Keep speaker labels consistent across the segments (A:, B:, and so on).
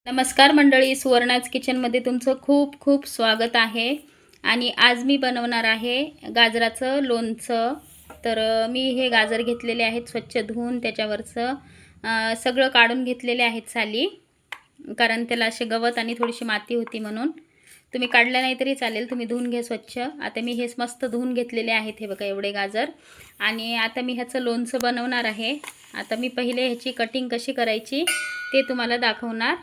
A: नमस्कार मंडळी, सुवर्णाज किचनमध्ये तुमचं खूप खूप स्वागत आहे. आणि आज मी बनवणार आहे गाजराचं लोणचं. तर मी हे गाजर घेतलेले आहेत स्वच्छ धुवून, त्याच्यावरचं सगळं काढून घेतलेले आहेत साली, कारण त्याला असे गवत आणि थोडीशी माती होती म्हणून. तुम्ही काढलं नाही तरी चालेल, तुम्ही धुवून घ्या स्वच्छ. आता मी हे मस्त धुवून घेतलेले आहेत, हे बघा एवढे गाजर. आणि आता मी ह्याचं लोणचं बनवणार आहे. आता मी पहिले ह्याची कटिंग कशी करायची ते तुम्हाला दाखवणार.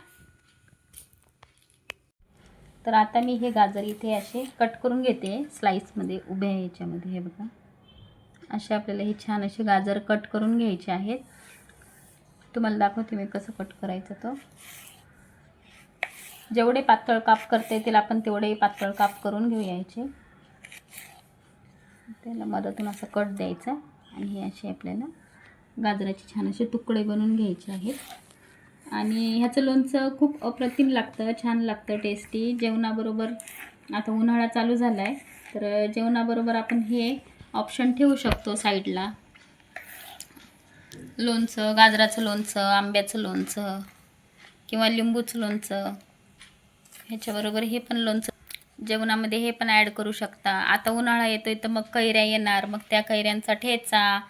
A: तर आता मी हे गाजर इथे असे कट करून घेते स्लाइसमध्ये, उभ्या ह्याच्यामध्ये. हे बघा असे आपल्याला हे छान असे गाजर कट करून घ्यायचे आहेत. तुम्हाला दाखवते मी कसं कट करायचं. तो जेवढे पातळ काप करता येतील आपण तेवढे पातळ काप करून घेऊयाचे. त्याला मधातून असं कट द्यायचा आणि हे असे आपल्याला गाजराचे छान असे तुकडे बनवून घ्यायचे आहेत. आणि ह्याचं लोणचं खूप अप्रतिम लागतं, छान लागतं, टेस्टी. जेवणाबरोबर, आता उन्हाळा चालू झाला आहे तर जेवणाबरोबर आपण हे ऑप्शन ठेवू शकतो साईडला. लोणचं, गाजराचं लोणचं, आंब्याचं लोणचं किंवा लिंबूचं लोणचं, ह्याच्याबरोबर हे पण लोणचं जेवणामध्ये हे पण ॲड करू शकता. आता उन्हाळा येतोय तर मग कैऱ्या येणार, मग त्या कैऱ्यांचा ठेचा,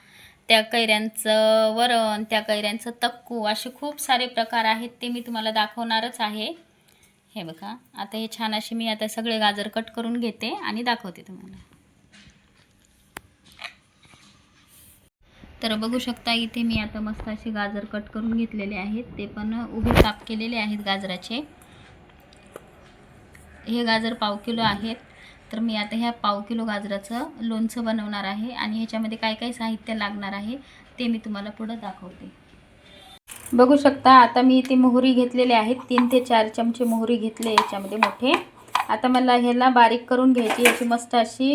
A: त्या कैऱ्यांचं वरण, त्या कैऱ्यांचं तक्कू, असे खूप सारे प्रकार आहेत, ते मी तुम्हाला दाखवणारच आहे. हे बघा आता हे छान असे मी आता सगळे गाजर कट करून घेते आणि दाखवते तुम्हाला. तर बघू शकता इथे मी आता मस्त असे गाजर कट करून घेतलेले आहेत, ते पण उभे काप केलेले आहेत गाजराचे. हे गाजर पाव किलो आहेत. तर मी आता ह्या पाव किलो गाजराचं लोणचं बनवणार आहे आणि ह्याच्यामध्ये काय काय साहित्य लागणार आहे ते मी तुम्हाला पुढे दाखवते. बघू शकता आता मी इथे मोहरी घेतलेले आहेत, 3 ते 4 चमचे मोहरी घेतले याच्यामध्ये मोठे. आता मला ह्याला बारीक करून घ्यायची, याची मस्त अशी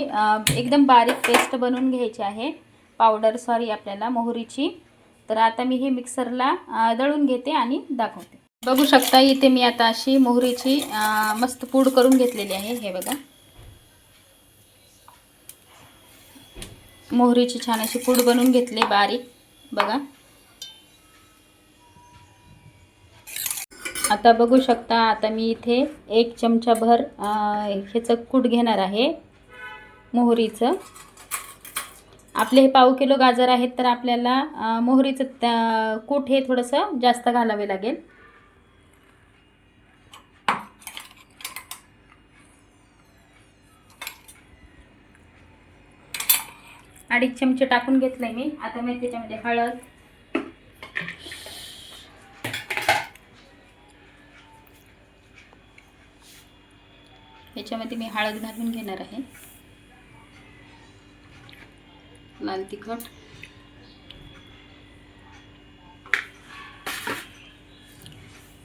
A: एकदम बारीक पेस्ट बनवून घ्यायची आहे, पावडर सॉरी आपल्याला मोहरीची. तर आता मी हे मिक्सरला दळून घेते आणि दाखवते. बघू शकता इथे मी आता अशी मोहरीची मस्त पूड करून घेतलेली आहे. हे बघा मोहरीची छान अशी पूड बनवून घेतली बारीक, बघा. आता बघू शकता आता मी इथे 1 चमचा भर ह्याचं कूट घेणार आहे मोहरीचं. आपले हे पाव किलो गाजर आहेत तर आपल्याला मोहरीचं कूट हे थोडंसं जास्त घालावे लागेल. अडीच चमचे टाकून घेतले मी. आता मी त्याच्यामध्ये हळद, याच्यामध्ये मी हळद घालून घेणार आहे, लाल तिखट,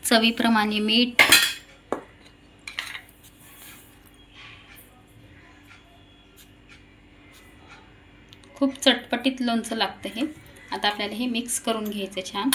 A: चवीप्रमाणे मीठ, खूप चटपटीत लोणचं लागतं हे. आता आपल्याला हे मिक्स करून घ्यायचं छान.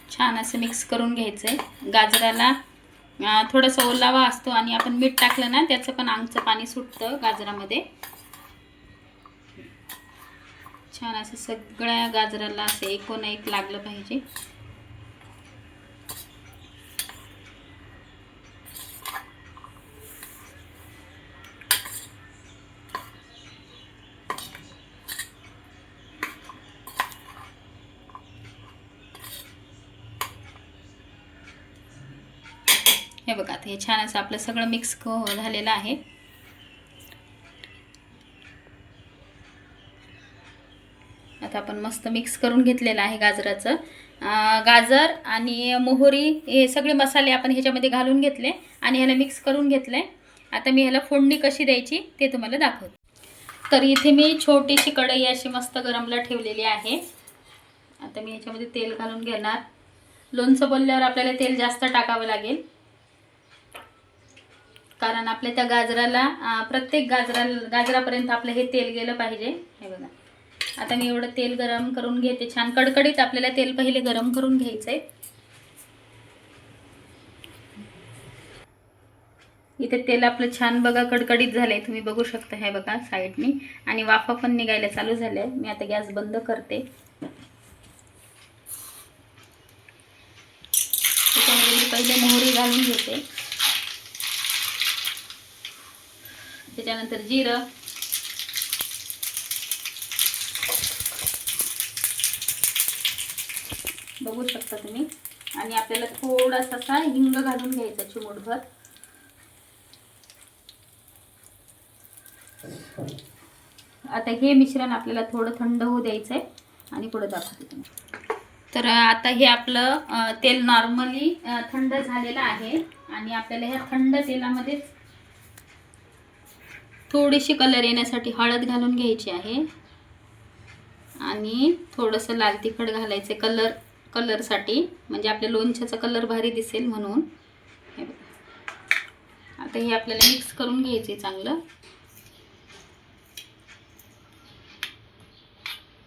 A: छान असं मिक्स करून घ्यायचं आहे. गाजराला थोडासा ओलावा असतो आणि आपण मीठ टाकलं ना त्याचं पण अंगचं पाणी सुटतं गाजरामध्ये. छान असं सगळ्या गाजराला असं एकोण एक लागलं पाहिजे. हे बघा आता हे छान असं आपलं सगळं मिक्स झालेलं आहे. आता आपण मस्त मिक्स करून घेतलेलं आहे गाजराचं. गाजर आणि मोहरी हे सगळे मसाले आपण ह्याच्यामध्ये घालून घेतले आणि ह्याला मिक्स करून घेतले. आता मी ह्याला फोडणी कशी द्यायची ते तुम्हाला दाखवते. तर इथे मी छोटीशी कढई अशी मस्त गरमला ठेवलेली आहे. आता मी ह्याच्यामध्ये तेल घालून घेणार. लोणचं बोलल्यावर आपल्याला तेल जास्त टाकावं लागेल, कारण आपल्या त्या गाजराला प्रत्येक गाजरापर्यंत आपलं हे तेल गेलं पाहिजे. हे बघा आता मी एवढं तेल गरम करून घेते, छान कडकडीत आपल्याला तेल पहिले गरम करून घ्यायचं आहे. इथे तेल आपलं छान बघा कडकडीत झालंय, तुम्ही बघू शकता. हे बघा साईडनी, आणि वाफा पण निघायला चालू झाल्या. मी आता गॅस बंद करते. त्याच्यामध्ये मी पहिले मोहरी घालून घेते, त्याच्यानंतर जिरं, बघू शकता तुम्ही, आणि आपल्याला थोडासा हिंग घालून घ्यायचा चिमूटभर. आता हे मिश्रण आपल्याला थोडं थंड होऊ द्यायचं आहे आणि पुढे दाखवते तुम्ही. तर आता हे आपलं तेल नॉर्मली थंड झालेलं आहे आणि आपल्याला ह्या थंड तेलामध्ये थोडीशी कलर येण्यासाठी हळद घालून घ्यायची आहे आणि थोडंसं लाल तिखट घालायचे कलरसाठी, म्हणजे आपल्या लोणच्याचा कलर भारी दिसेल म्हणून. आता हे आपल्याला मिक्स करून घ्यायचे चांगलं.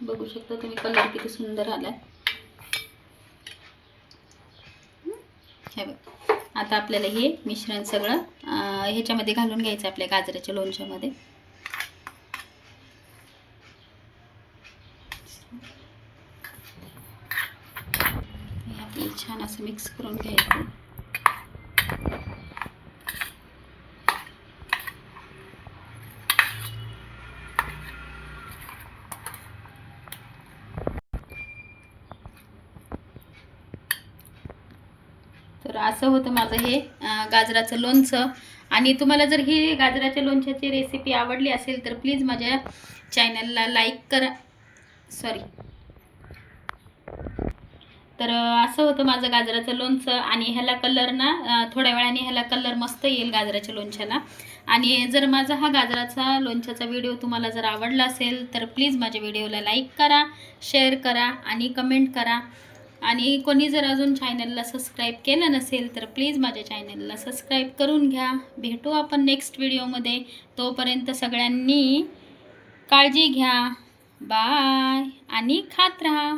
A: बघू शकता तुम्ही कलर किती सुंदर आलाय. हे बघा, आता आपल्याला हे मिश्रण सगळं ह्याच्यामध्ये घालून घ्यायचं आपल्या गाजराच्या लोणच्यामध्ये. हे आपल्याला छान असं मिक्स करून घ्यायचं. तर असं होतं माझं हे गाजराचं लोणचं. आणि तुम्हाला जर ही गाजराच्या लोणच्याची रेसिपी आवडली असेल तर प्लीज माझ्या चॅनलला लाईक करा. तर असं होतं माझं गाजराचं लोणचं. आणि ह्याला कलर ना थोड्या वेळाने ह्याला कलर मस्त येईल गाजराच्या लोणच्याला. आणि जर माझा हा गाजराचा लोणच्याचा व्हिडिओ तुम्हाला जर आवडला असेल तर प्लीज माझ्या व्हिडिओला लाईक करा, शेअर करा आणि कमेंट करा. आणि कोणी जर अजून चॅनलला सबस्क्राईब केलं नसेल तर प्लीज माझ्या चॅनलला सबस्क्राईब करून घ्या. भेटू आपण नेक्स्ट व्हिडिओमध्ये. तोपर्यंत सगळ्यांनी काळजी घ्या. बाय आणि खात राहा.